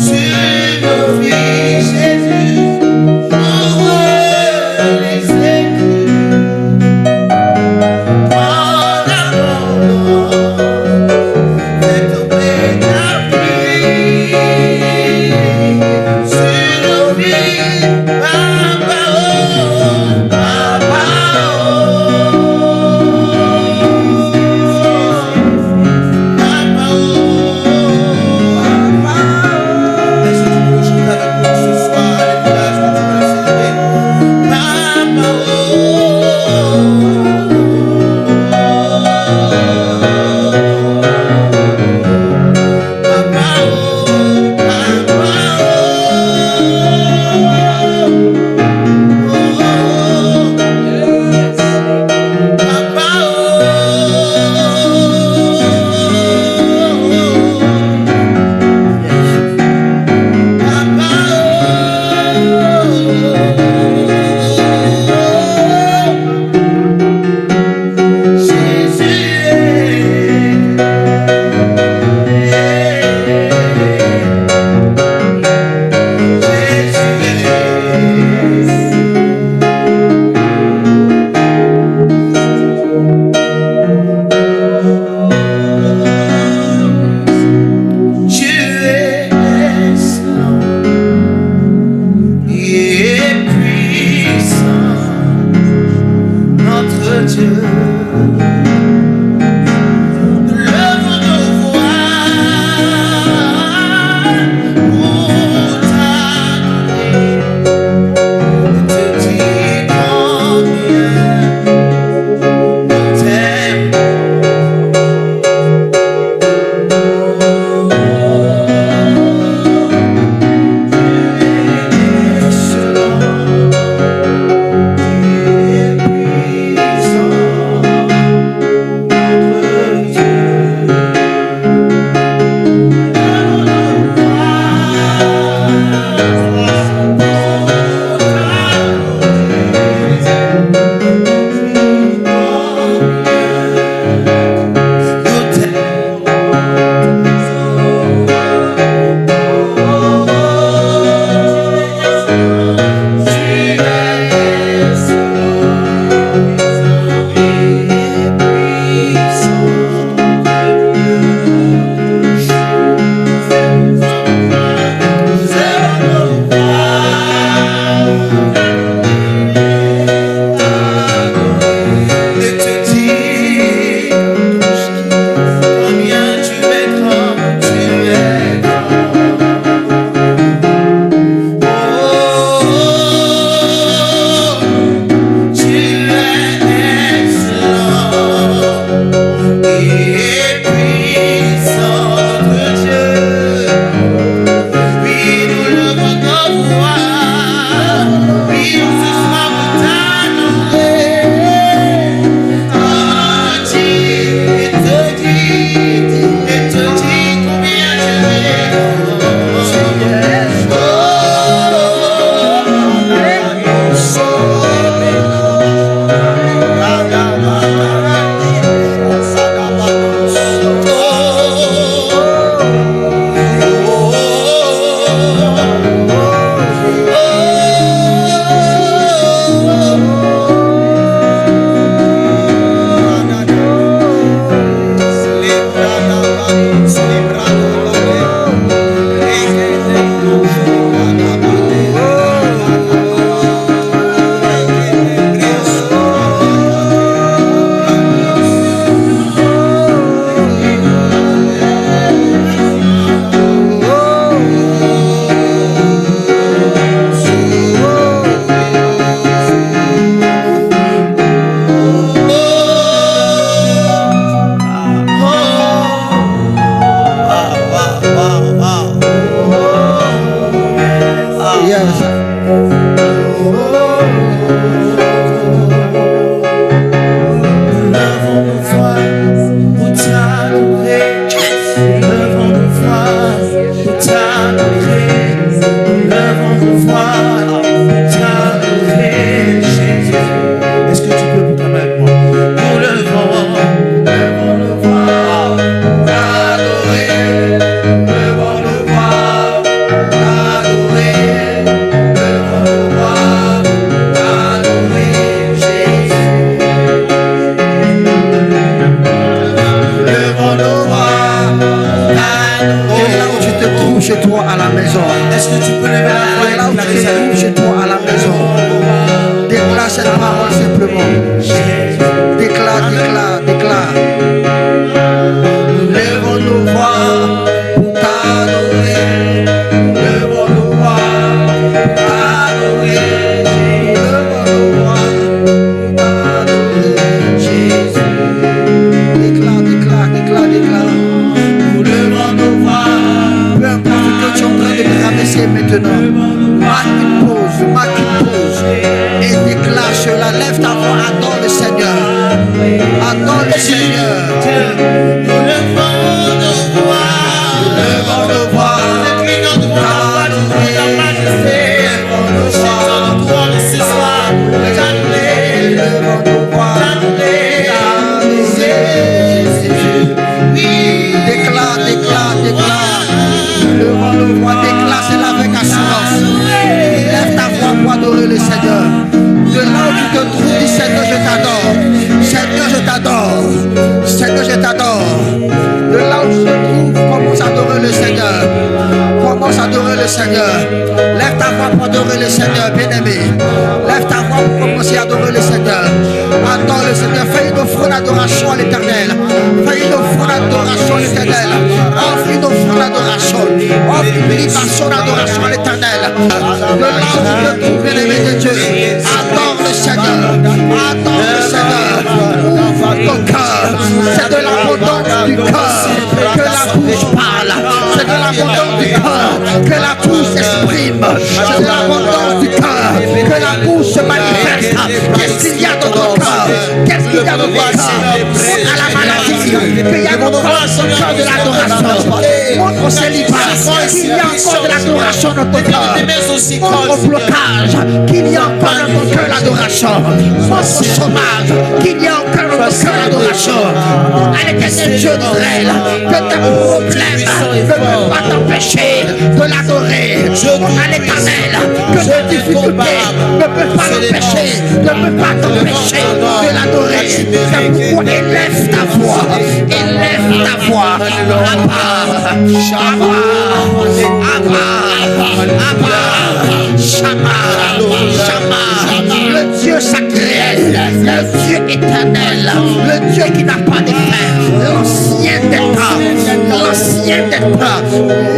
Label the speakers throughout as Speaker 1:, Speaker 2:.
Speaker 1: Sur nos vies, Jésus. Montre au blocage qu'il y a encore dans ton cœur l'adoration. Montre au chômage qu'il y a encore dans ton cœur l'adoration. À l'Éternel Dieu d'Israël, que tes problèmes ne peuvent pas t'empêcher de l'adorer. À l'Éternel, que tes difficultés ne peuvent pas t'empêcher, de l'adorer. C'est pourquoi élève ta voix, élève ta voix. Abba, Abba, Abba. le Dieu sacré, le Dieu éternel, le Dieu qui n'a pas de fin, l'ancien des temps,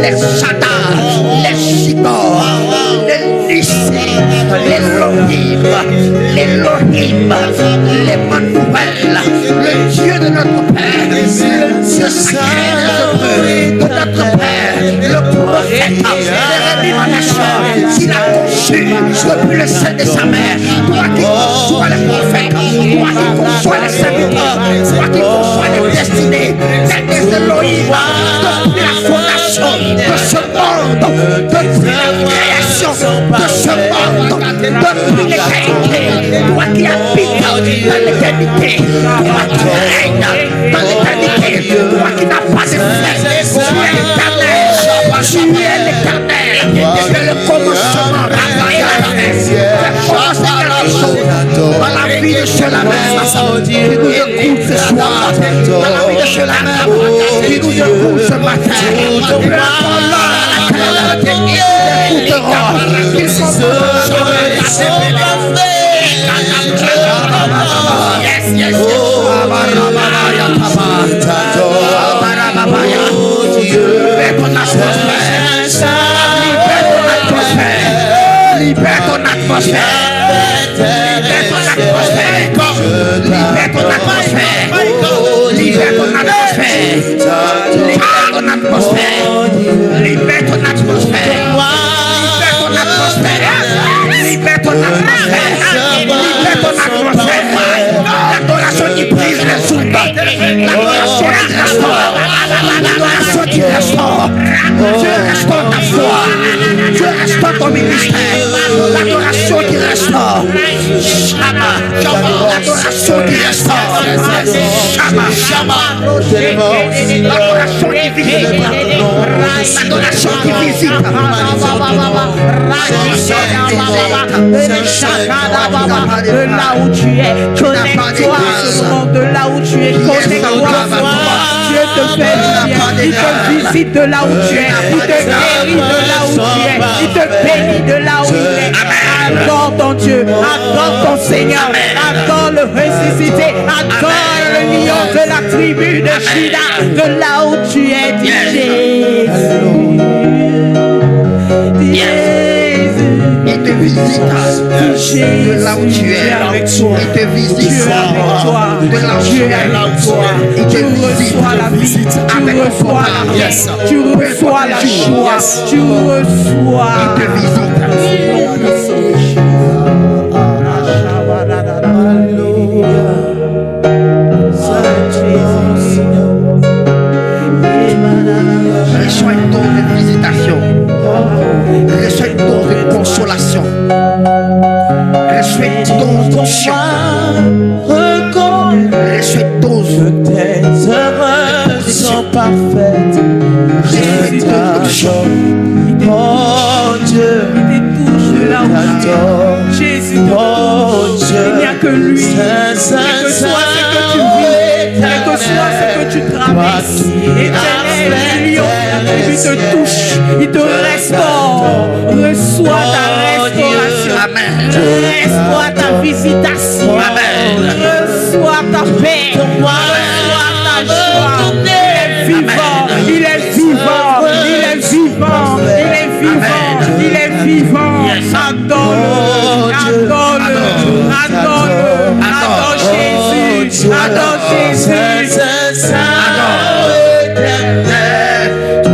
Speaker 1: les Shaddai, les Shigor, les Nissi, les Elohim, les Manuel, le Dieu de notre Père, le Dieu sacré de notre Père, le prophète, Jérémie Manachon, s'il a conçu depuis le sein de sa mère, toi qui conçois les prophètes, toi qui conçois les serviteurs, toi qui conçois les destinées, des Elohim, depuis la fondation de ce monde, depuis la création de ce monde, depuis l'éternité, toi qui habites dans l'éternité, toi qui règnes dans l'éternité, toi qui n'as pas de fin, tu es l'éternel, tu es le commencement, la dans la vie de ceux-là même, qui nous écoute ce soir, dans la vie de ceux-là même, qui nous écoute ce matin, libère ton atmosphère. Libère ton atmosphère. Libère ton atmosphère. Libère ton atmosphère. Libère ton atmosphère. Libère ton atmosphère. Libère ton atmosphère. Libère ton atmosphère. L'adoration qui brise les soutes. L'adoration qui restaure. L'adoration qui restaure. Dieu restaure ta foi. Dieu restaure ton ministère. L'adoration qui restaure. L'adoration qui restaure. L'adoration qui visite. L'adoration qui visite.
Speaker 2: De là où tu es, connecte-toi à ce moment, de là où tu es, connecte-toi à ce moment. Dieu te fait du bien, il te visite de là où tu es, il te guérit de là où tu es, il te bénit de là où il est. Adore ton Dieu, adore ton Seigneur, adore le ressuscité, adore le lion de la tribu de Juda, de là où tu es, dit Jésus.
Speaker 1: Il te visite de là où tu es. Il te visite de là où tu es. Il te reçoit la visite. Tu reçois la vie. Tu reçois la joie. Tu reçois. Il te visite. Reçois une dose de visitation. Reçois une dose de consolation. Reçois une dose d'onction. Reçois une dose
Speaker 3: que tes œuvres sont parfaites.
Speaker 1: Reçois une dose d'onction.
Speaker 3: Oh Dieu,
Speaker 2: Il te touche de là où tu es. Jésus te touche.
Speaker 3: oh Dieu,
Speaker 2: Il n'y a que lui. Quel que soit ce que tu vis, quel que soit ce que tu traverses, Éternel, le lion il te touche, il te restaure. Reçois ta restauration.
Speaker 1: Amen.
Speaker 2: Reçois ta visitation.
Speaker 1: Amen.
Speaker 2: Reçois ta paix. Reçois ta joie. Il est vivant. Il est vivant. Il est vivant. Il est vivant. Il est vivant. Adore-le. Adore-le. Adore-le. Adore Jésus. Adore Jésus.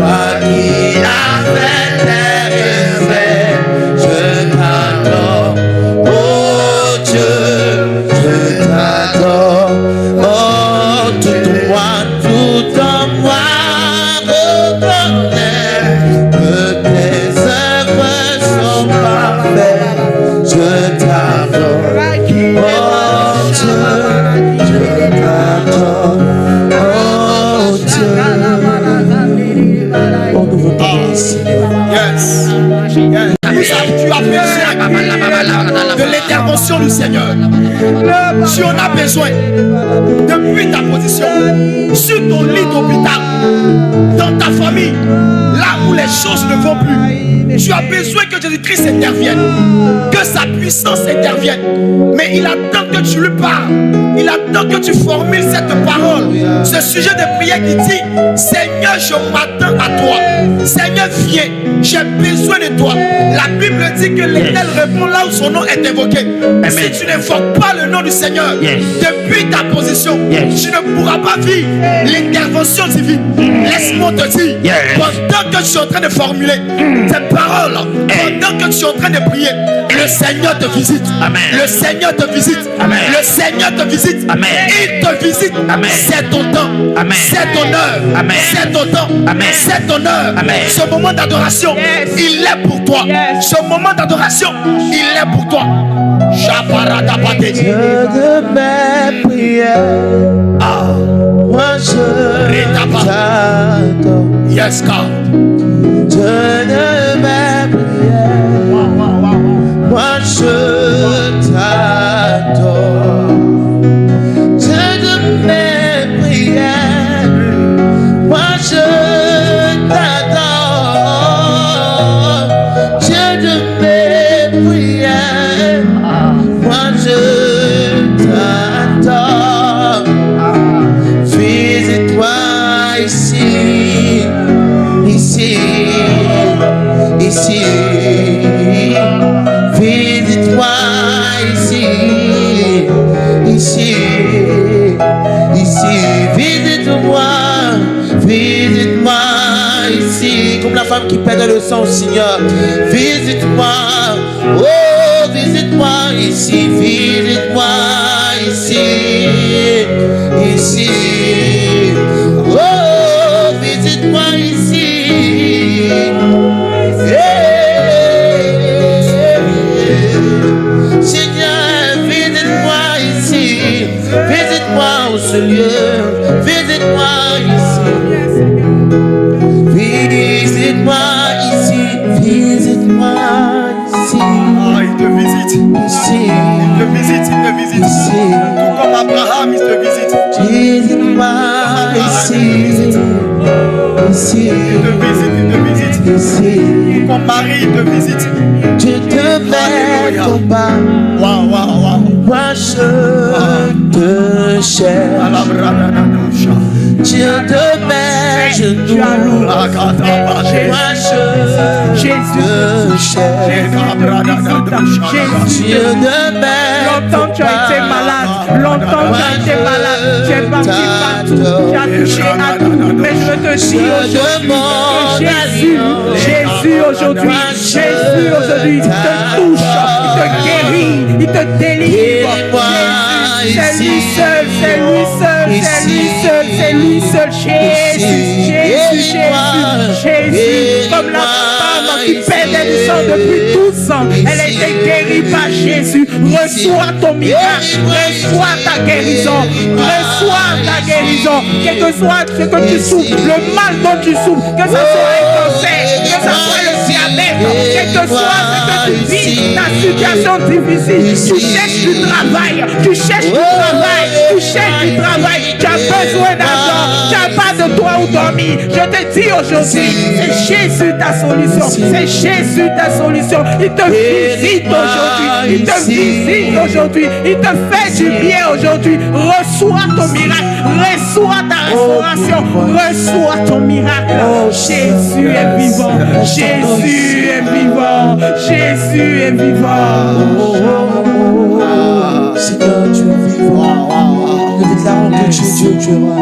Speaker 3: toi qui as fait terre et mer, je t'adore. Oh Dieu, je t'adore. Oh
Speaker 1: de l'intervention du Seigneur. Tu en as besoin depuis ta position, sur ton lit d'hôpital, dans ta famille, là où les choses ne vont plus. Tu as besoin que Jésus-Christ intervienne, que sa puissance intervienne. Mais il attend que tu lui parles. Il attend que tu formules cette parole. Ce sujet de prière qui dit: Seigneur, je m'attends à toi. Seigneur, viens, j'ai besoin de toi. La Bible dit que l'Éternel répond là où son nom est évoqué. Si tu n'invoques pas le nom du Seigneur depuis ta position, tu ne pourras pas vivre l'intervention divine. Laisse-moi te dire, pendant que tu es en train de formuler tes paroles, pendant que tu es en train de prier, le Seigneur te visite. Le Seigneur te visite. Le Seigneur te visite. Il te visite. C'est ton temps. C'est ton heure. C'est ton temps. C'est ton heure. Ce moment d'adoration, il est pour toi. Ce moment d'adoration, il est pour toi.
Speaker 3: Dieu de mes prières, moi je t'adore.
Speaker 1: Yes, God.
Speaker 3: Dieu de mes prières, moi je t'adore. Dieu de mes prières, moi je t'adore. Dieu de mes prières, moi je t'adore. Visite-moi ici, ici, ici. Visite-moi ici, ici, ici. Visite-moi, visite-moi ici. Comme la femme qui pète le sang au Seigneur. Visite-moi, oh, visite-moi ici, visite-moi ici, ici. Oh, visite-moi ici. Seigneur, visite-moi ici, visite-moi au ce lieu, visite-moi ici, visite-moi ici, visite-moi ici.
Speaker 1: Il te visite.
Speaker 3: Ici.
Speaker 1: Il te visite, il te visite.
Speaker 3: Ici.
Speaker 1: Tout comme Abraham, il te visite.
Speaker 3: Visite-moi ici. Ici.
Speaker 1: Il te visite, il te visite.
Speaker 3: Ici.
Speaker 1: Tout comme Marie, il te visite.
Speaker 3: Je te mets combat.
Speaker 1: Waouh, waouh, waouh.
Speaker 3: Moi je te cherche. Dieu de mes genoux. Moi je te cherche. Dieu de mes
Speaker 2: Longtemps tu as été malade, longtemps tu as été malade, tu es parti partout, tu as touché à tout, mais je veux te dire aujourd'hui que Jésus aujourd'hui te touche, il te guérit, il te délivre. C'est lui seul, c'est lui seul, c'est lui seul, c'est lui seul, Jésus, comme la femme qui perdait du sang depuis 12 ans, elle a été guérie par Jésus. Reçois ton miracle, reçois ta guérison, reçois ta guérison, quel que soit ce que tu souffres, le mal dont tu souffres, que ce soit un cancer, que ce soit le diabète, quel que soit ce que tu vis, ta situation difficile, tu cherches du travail, tu cherches du travail, tu as besoin d'argent, tu n'as pas de toit où dormir. Je te dis aujourd'hui, c'est Jésus ta solution, c'est Jésus ta solution. Il te visite aujourd'hui, il te visite aujourd'hui, il te fait du bien aujourd'hui. Reçois ton miracle, reçois ta restauration, reçois ton miracle. Jésus est vivant, Jésus est vivant, Jésus est vivant.
Speaker 3: Seigneur, tu es vivant. Nous déclarons que tu es Dieu, tu es roi.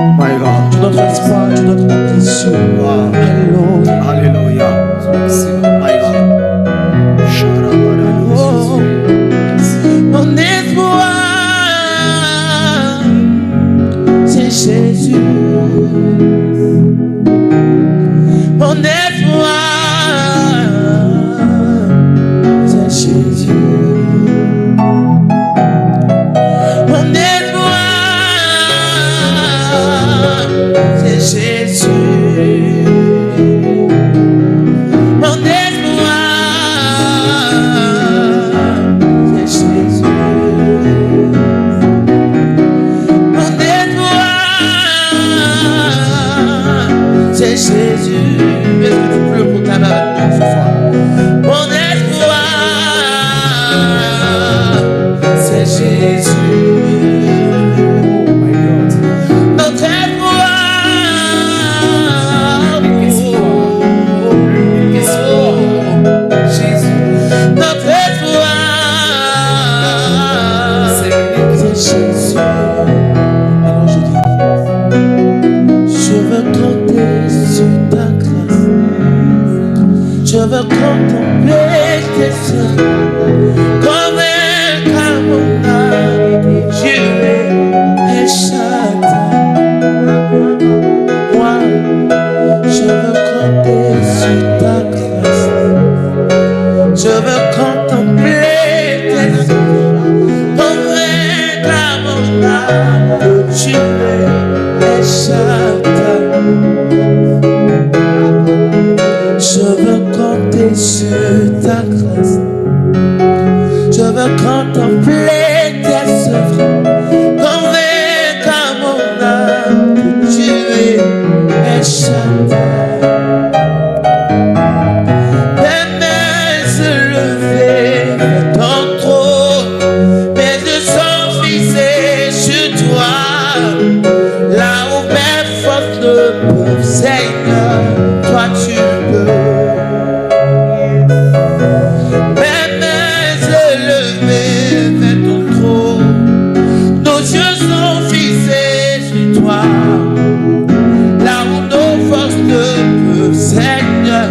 Speaker 3: Tu es notre espoir, tu es notre bénédiction. Alléluia.
Speaker 1: Alléluia. My God.
Speaker 3: Oh, mon espoir, c'est Jésus. Mon espoir, c'est Jésus. Mon espoir, c'est Jésus. c'est Jésus. Notre je veux contempler tes yeux comme un camarade. Je vais chanter. Moi, je veux compter sur ta grâce. Je veux contempler tes yeux comme un camarade. Je vais chanter. Je veux compter sur ta grâce. Je veux contempler tes œuvres. Convaincre à mon âme que tu es échappé. Mes mains se lever vers ton trône. Mes yeux sont fixés sur toi. Là où mes forces ne peuvent, Seigneur, toi tu peux. Seigneur,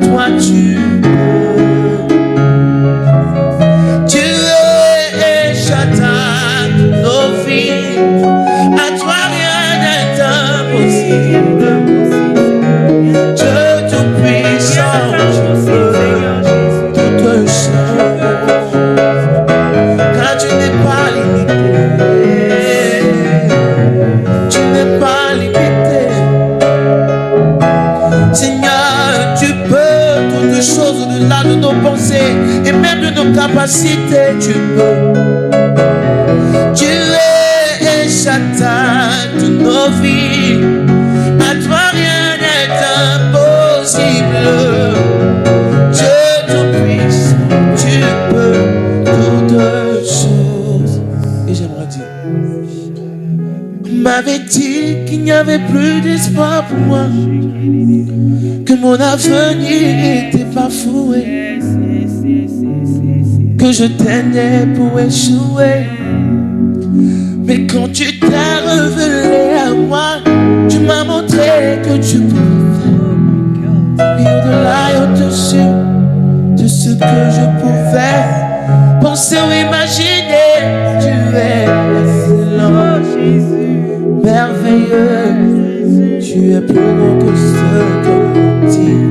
Speaker 3: toi tu peux. Tu es échatant nos vies. À toi rien n'est impossible. Dieu tout-puissant, toute chose. Car tu n'es pas limité. Tu n'es pas limité. Seigneur, tu peux toutes choses au-delà de nos pensées et même de nos capacités, tu peux. Tu es échatant de nos vies. À toi rien n'est impossible. Dieu tout-puissant, tu peux toutes choses. Et j'aimerais dire, on m'avait dit qu'il n'y avait plus d'espoir pour moi, que mon avenir était bafoué, que je tenais pour échouer. Mais quand tu t'es révélé à moi, tu m'as montré que tu pouvais faire. Et au-delà et au-dessus de ce que je pouvais penser ou imaginer, tu es excellent, merveilleux. Tu es plus grand que ce que l'on dit.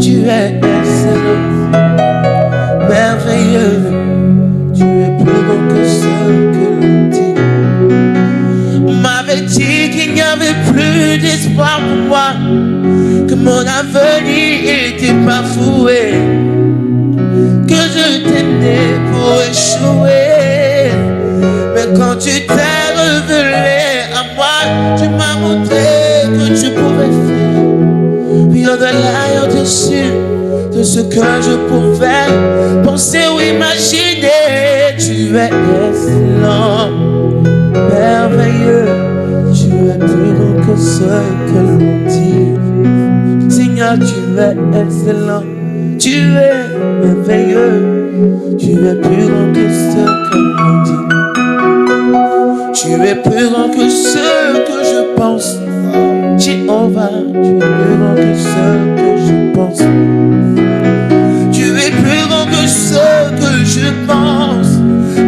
Speaker 3: Tu es excellent, merveilleux. Tu es plus grand que ce que l'on dit. On m'avait dit qu'il n'y avait plus d'espoir pour moi, que mon avenir était bafoué, que je tenais pour échouer. Mais quand tu t'es révélé à moi, tu m'as montré que tu pouvais faire. Puis au-delà et au-dessus de ce que je pouvais penser ou imaginer, tu es excellent, merveilleux. Tu es plus grand que ce que l'on dit. Seigneur, tu es excellent, tu es merveilleux. Tu es plus grand que ce que l'on dit. Tu es plus grand que ce que je pense. Jéhovah, tu es plus grand que ce que je pense. Tu es plus grand que ce que je pense.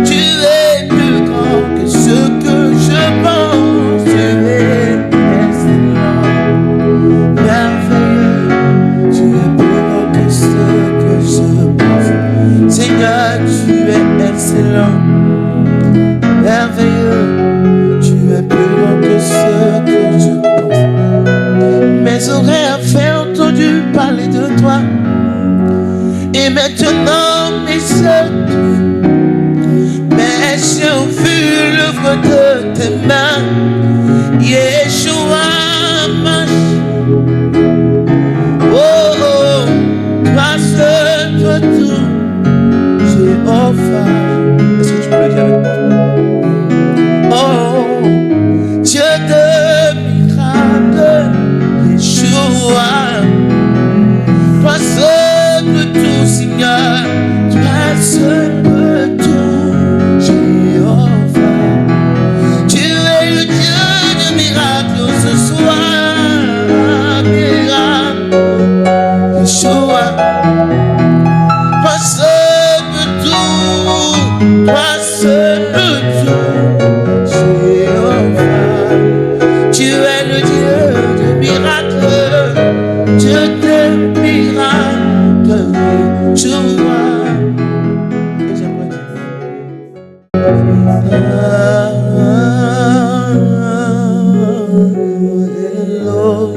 Speaker 3: Tu es plus grand que ce que je pense. Tu es excellent, merveilleux. Tu es plus grand que ce que je pense. Seigneur, tu es excellent, merveilleux. Tu es plus grand que ce que je pense. Mes oreilles avaient entendu parler de toi, et maintenant mes yeux, mes yeux ont vu l'œuvre de tes mains. Yeshua Mashiach. Oh, oh, toi seul peux tout. Je Jéhovah. Est-ce que tu peux le dire avec moi? Oh, Dieu de miracle, Yeshua. Toi seul peux tout, Seigneur. Toi seul peux tout, Jéhovah. Tu es le Dieu de miracle ce soir. Miracle, Yeshua. Toi seul peux tout, toi seul peux tout, Jéhovah. Tu es le Dieu de miracle, Dieu de miracle, Yeshua.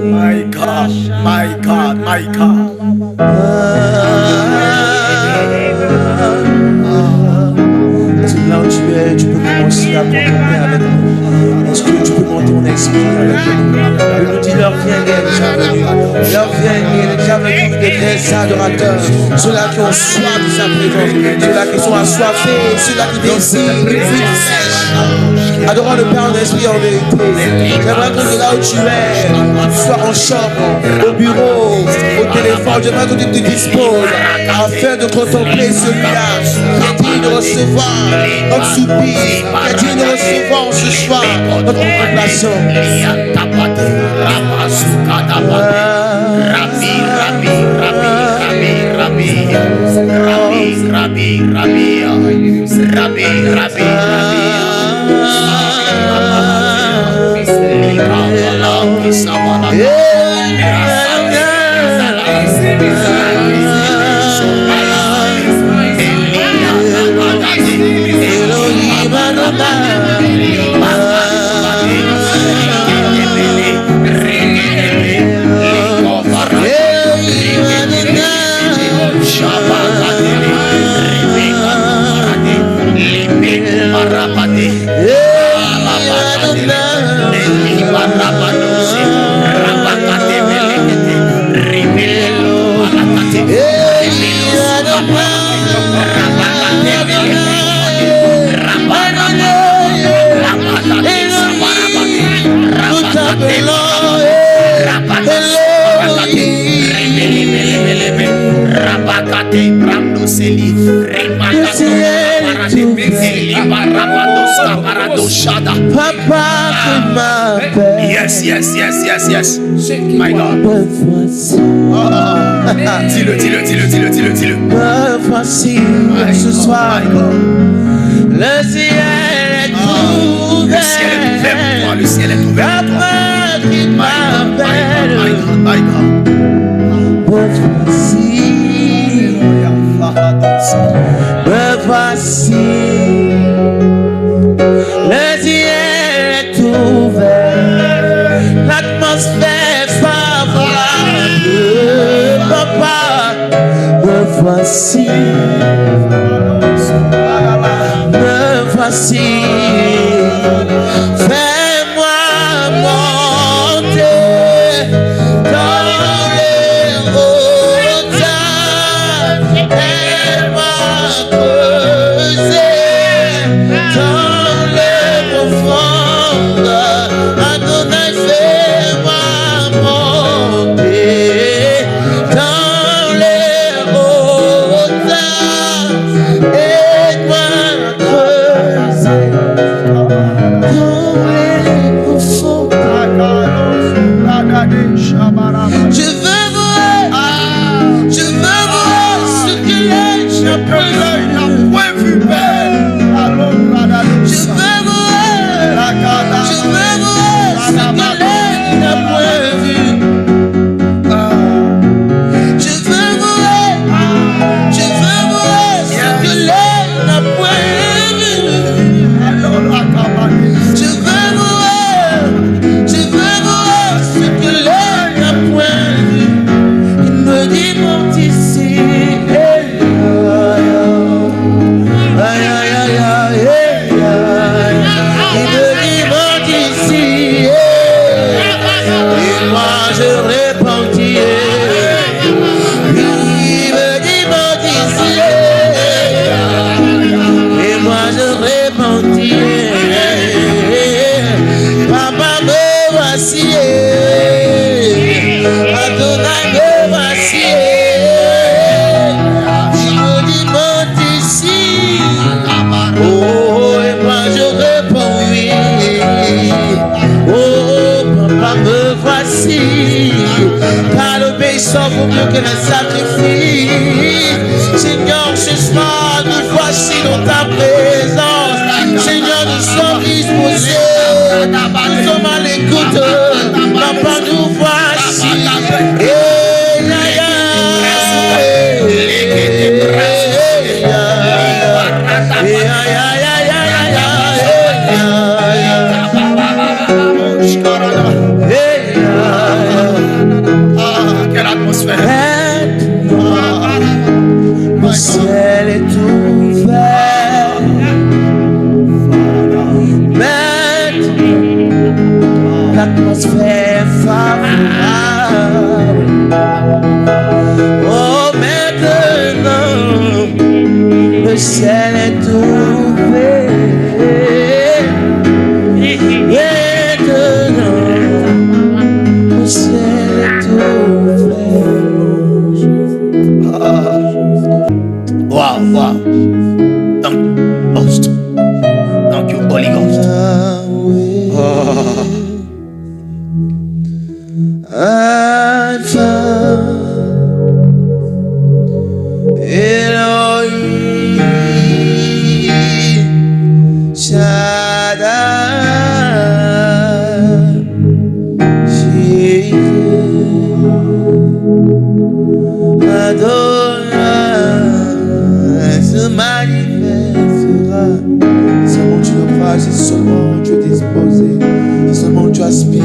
Speaker 1: My God, my God, my God.
Speaker 3: Est-ce que là où tu es, tu peux commencer à contempler avec nous? Est-ce que tu peux monter ton esprit avec nous? Je nous dis, leur vient, il est déjà venu. Leur vient, il est déjà venu. Des vrais adorateurs, ceux-là qui ont soif de sa présence, ceux-là qui sont assoiffés, ceux-là qui désirent, qui sèchent. Adorant le Père en esprit en vérité. J'aimerais que de là où tu es, tu sois en chambre, au bureau, au téléphone. J'aimerais que tu te disposes afin de contempler celui-là qui est digne de recevoir notre soupir, qui est digne de recevoir ce soir notre contemplation.
Speaker 1: Yes, yes, yes, yes, yes. My God. Dis-le, dis-le, dis-le, dis-le, dis-le, dis-le.
Speaker 3: Me voici ce soir. Le ciel est ouvert.
Speaker 1: Le ciel est ouvert pour toi. Le ciel est ouvert pour toi.
Speaker 3: Qui m'appelle.
Speaker 1: My God.
Speaker 3: Me voici. Me voici. Le ciel est ouvert. L'atmosphère favorable. Papa, me voici. Me voici. Fais-moi monter dans les hauteurs. Fais-moi creuser dans les profondeurs. Adonai, fais-moi monter dans les hauteurs. Aide-moi à creuser. un sacrifice. Seigneur, ce soir, nous voici dans ta présence. Seigneur, nous sommes disposés. Nous sommes à l'écoute. Papa, nous voici.
Speaker 1: Quelle atmosphère.
Speaker 3: Le ciel est ouvert. Maintenant, l'atmosphère favorable. Oh, maintenant, le ciel est ouvert. Maintenant, le ciel est ouvert.
Speaker 1: Wow, wow. Thank you, Ghost. Thank you, Holy Ghost.
Speaker 3: Alpha Elohim Shaddai Jesus Adonai se manifestera. Seulement tu le crois, c'est seulement tu es disposé, c'est seulement tu aspires,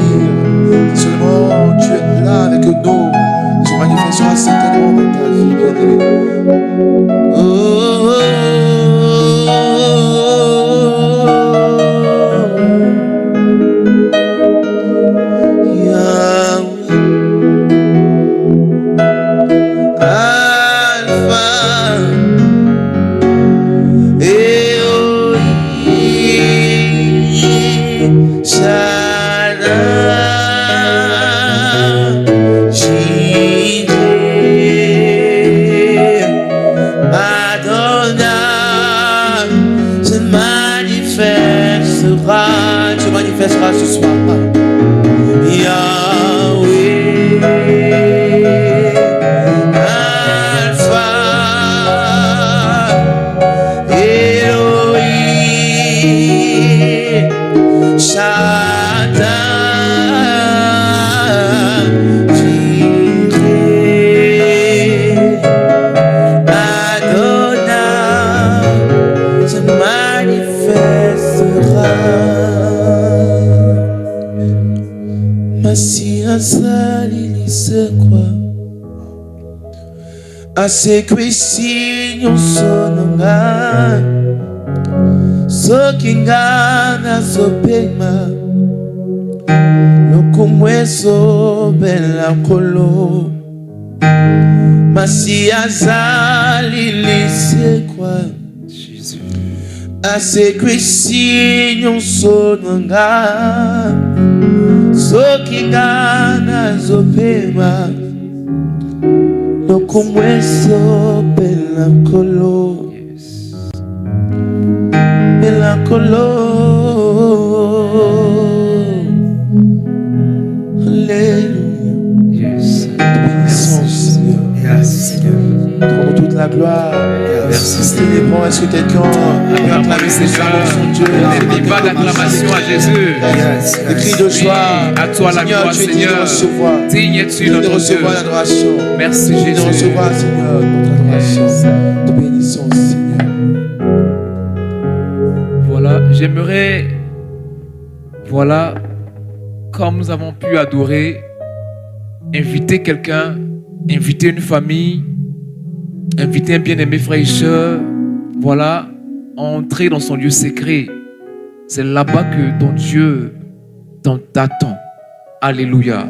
Speaker 3: c'est seulement tu es là avec nous. Se manifestera certainement dans ta vie, bien-aimé. Oh, oh, oh, oh. Yahweh, Alpha, Elohim, Shaddai, Jireh, Adonai, se manifestera, se manifestera ce soir. Yahweh, Alpha, Elohim, Shaddai, Jireh, Adonai, se manifestera. Masia salili se kwa asekwisinyo sononga sokingana sopema lokumweso bela kolo. Masia salili se kwa asekwisinyo sononga sokingana zopema lokumweso belakolo belakolo. Alléluia.
Speaker 4: Yes.
Speaker 3: Bénissons Seigneur.
Speaker 4: Yes, Seigneur.
Speaker 3: Rendons toute la gloire.
Speaker 4: Merci.
Speaker 3: Célébrons. Est-ce que quelqu'un peut acclamer ses âmes son Dieu?
Speaker 4: Les pas d'acclamation à Jésus.
Speaker 3: Des cris de joie.
Speaker 4: À toi la gloire,
Speaker 3: tu es digne de
Speaker 4: Seigneur.
Speaker 3: recevoir.
Speaker 4: Digne es-tu,
Speaker 3: Digne de
Speaker 4: notre Dieu.
Speaker 3: recevoir l'adoration.
Speaker 4: Merci,
Speaker 3: Digne de
Speaker 4: Jésus.
Speaker 3: recevoir, Seigneur, notre adoration. Te bénissons, Seigneur.
Speaker 4: Voilà, j'aimerais, voilà, comme nous avons pu adorer, inviter quelqu'un, inviter une famille, inviter un bien-aimé frère et soeur, voilà, entrer dans son lieu secret. C'est là-bas que ton Dieu t'attend. Alléluia.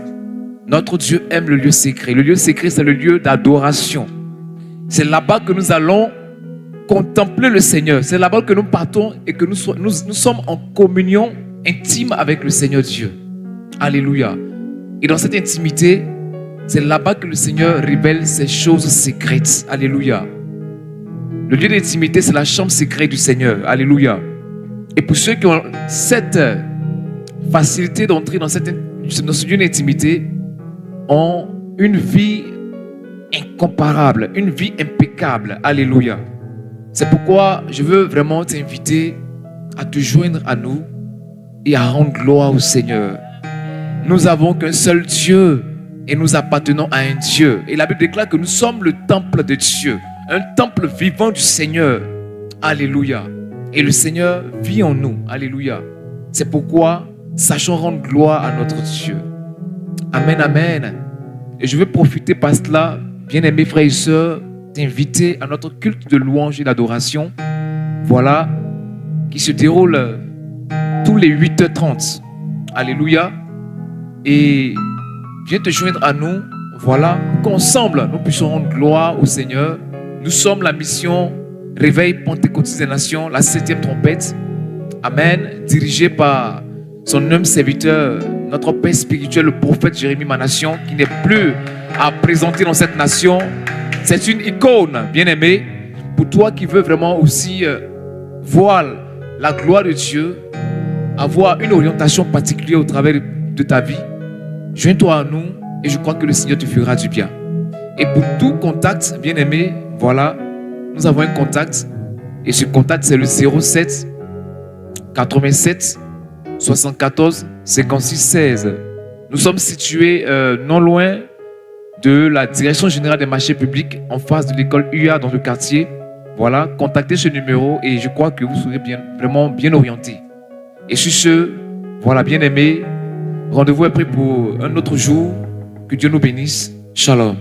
Speaker 4: Notre Dieu aime le lieu secret. Le lieu secret, c'est le lieu d'adoration. C'est là-bas que nous allons contempler le Seigneur. C'est là-bas que nous partons et que nous sommes en communion intime avec le Seigneur Dieu. Alléluia. Et dans cette intimité, c'est là-bas que le Seigneur révèle ses choses secrètes. Alléluia. Le lieu d'intimité, c'est la chambre secrète du Seigneur. Alléluia. Et pour ceux qui ont cette facilité d'entrer dans ce lieu d'intimité, ont une vie incomparable, une vie impeccable. Alléluia. C'est pourquoi je veux vraiment t'inviter à te joindre à nous et à rendre gloire au Seigneur. Nous avons qu'un seul Dieu et nous appartenons à un Dieu. Et la Bible déclare que nous sommes le temple de Dieu, un temple vivant du Seigneur. Alléluia. Et le Seigneur vit en nous. Alléluia. C'est pourquoi sachons rendre gloire à notre Dieu. Amen, amen. Et je veux profiter par cela, bien-aimés frères et sœurs, t'inviter à notre culte de louange et d'adoration. Voilà, qui se déroule tous les 8h30. Alléluia. Et viens te joindre à nous. Voilà, qu'ensemble nous puissions rendre gloire au Seigneur. Nous sommes la mission Réveil Pentecôtiste des Nations, la 7e trompette. Amen. Dirigée par son homme serviteur, notre père spirituel, le prophète Jérémie Manation, qui n'est plus à présenter dans cette nation. C'est une icône, bien-aimé, pour toi qui veux vraiment aussi voir la gloire de Dieu, avoir une orientation particulière au travers de ta vie. Joins-toi à nous et je crois que le Seigneur te fera du bien. Et pour tout contact, bien-aimé, voilà, nous avons un contact. Et ce contact, c'est le 07 87 74 56 16. Nous sommes situés non loin de la Direction Générale des Marchés Publics, en face de l'école UA dans le quartier. Voilà, contactez ce numéro et je crois que vous serez vraiment bien orientés. Et sur ce, voilà, bien-aimés, rendez-vous est pris pour un autre jour. Que Dieu nous bénisse. Shalom.